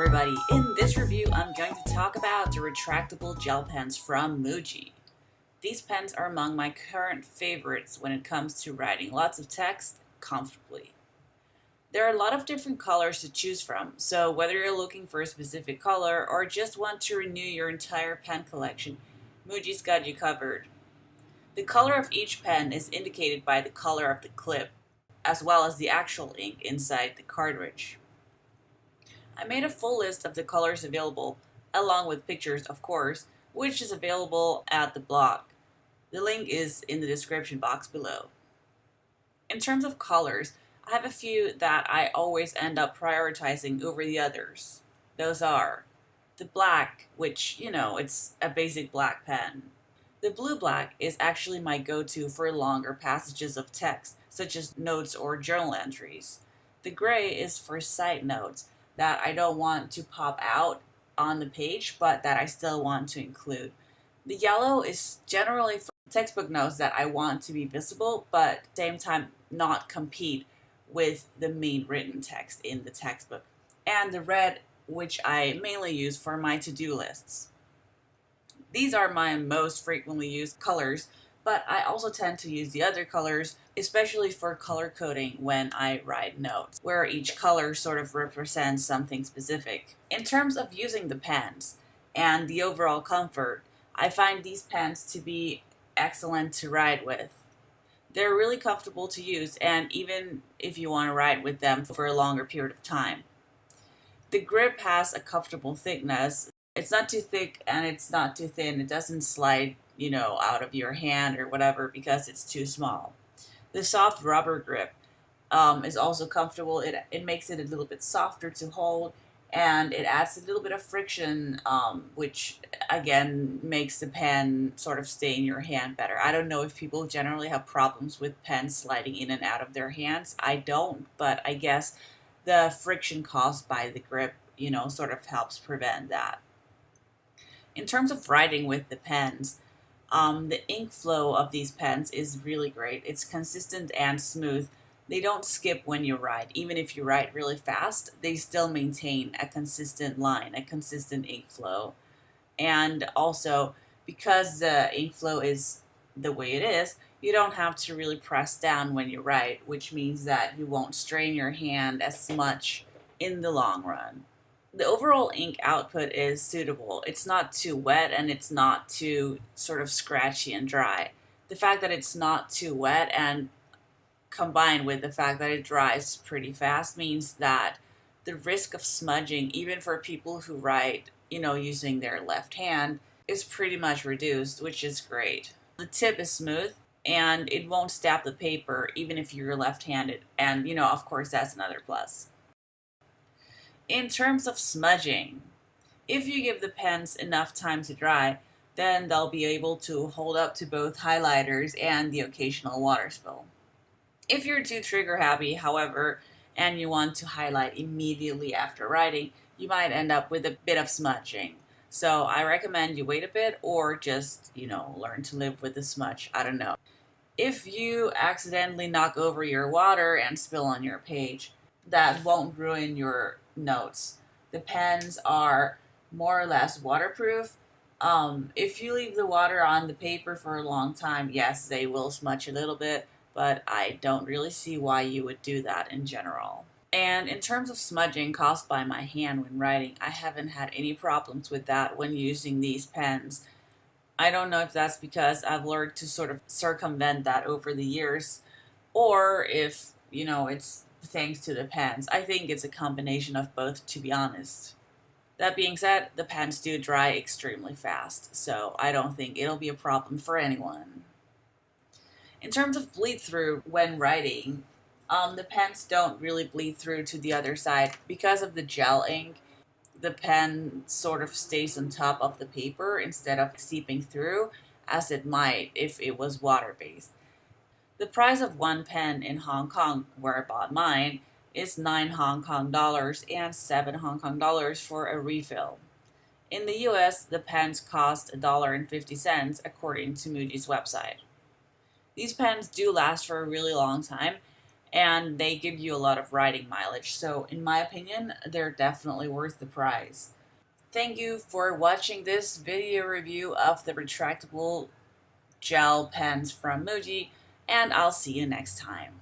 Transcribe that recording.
everybody, in this review I'm going to talk about the retractable gel pens from Muji. These pens are among my current favorites when it comes to writing lots of text comfortably. There are a lot of different colors to choose from, so whether you're looking for a specific color or just want to renew your entire pen collection, Muji's got you covered. The color of each pen is indicated by the color of the clip, as well as the actual ink inside the cartridge. I made a full list of the colors available, along with pictures of course, which is available at the blog. The link is in the description box below. In terms of colors, I have a few that I always end up prioritizing over the others. Those are the black, which, it's a basic black pen. The blue black is actually my go-to for longer passages of text, such as notes or journal entries. The gray is for side notes that I don't want to pop out on the page, but that I still want to include. The yellow is generally for textbook notes that I want to be visible, but at the same time not compete with the main written text in the textbook. And the red, which I mainly use for my to-do lists. These are my most frequently used colors, but I also tend to use the other colors, especially for color coding when I write notes, where each color sort of represents something specific. In terms of using the pens and the overall comfort, I find these pens to be excellent to write with. They're really comfortable to use, and even if you want to write with them for a longer period of time. The grip has a comfortable thickness. It's not too thick and it's not too thin. It doesn't slide, out of your hand or whatever because it's too small. The soft rubber grip is also comfortable. It makes it a little bit softer to hold, and it adds a little bit of friction, which again makes the pen sort of stay in your hand better. I don't know if people generally have problems with pens sliding in and out of their hands. I don't, but I guess the friction caused by the grip, sort of helps prevent that. In terms of writing with the pens, the ink flow of these pens is really great. It's consistent and smooth. They don't skip when you write. Even if you write really fast, they still maintain a consistent line, a consistent ink flow. And also, because the ink flow is the way it is, you don't have to really press down when you write, which means that you won't strain your hand as much in the long run. The overall ink output is suitable. It's not too wet and it's not too sort of scratchy and dry. The fact that it's not too wet and combined with the fact that it dries pretty fast means that the risk of smudging, even for people who write, using their left hand, is pretty much reduced, which is great. The tip is smooth and it won't stab the paper even if you're left-handed, and of course that's another plus. In terms of smudging, if you give the pens enough time to dry, then they'll be able to hold up to both highlighters and the occasional water spill. If you're too trigger happy, however, and you want to highlight immediately after writing, you might end up with a bit of smudging. So I recommend you wait a bit or just, learn to live with the smudge. I don't know. If you accidentally knock over your water and spill on your page, that won't ruin your notes. The pens are more or less waterproof. If you leave the water on the paper for a long time, yes, they will smudge a little bit, but I don't really see why you would do that in general. And in terms of smudging caused by my hand when writing, I haven't had any problems with that when using these pens. I don't know if that's because I've learned to sort of circumvent that over the years, or if, it's thanks to the pens. I think it's a combination of both, to be honest. That being said, the pens do dry extremely fast, so I don't think it'll be a problem for anyone. In terms of bleed through when writing, the pens don't really bleed through to the other side. Because of the gel ink, the pen sort of stays on top of the paper instead of seeping through, as it might if it was water-based. The price of one pen in Hong Kong, where I bought mine, is 9 Hong Kong dollars and 7 Hong Kong dollars for a refill. In the US, the pens cost $1.50 according to Muji's website. These pens do last for a really long time, and they give you a lot of riding mileage. So in my opinion, they're definitely worth the price. Thank you for watching this video review of the retractable gel pens from Muji, and I'll see you next time.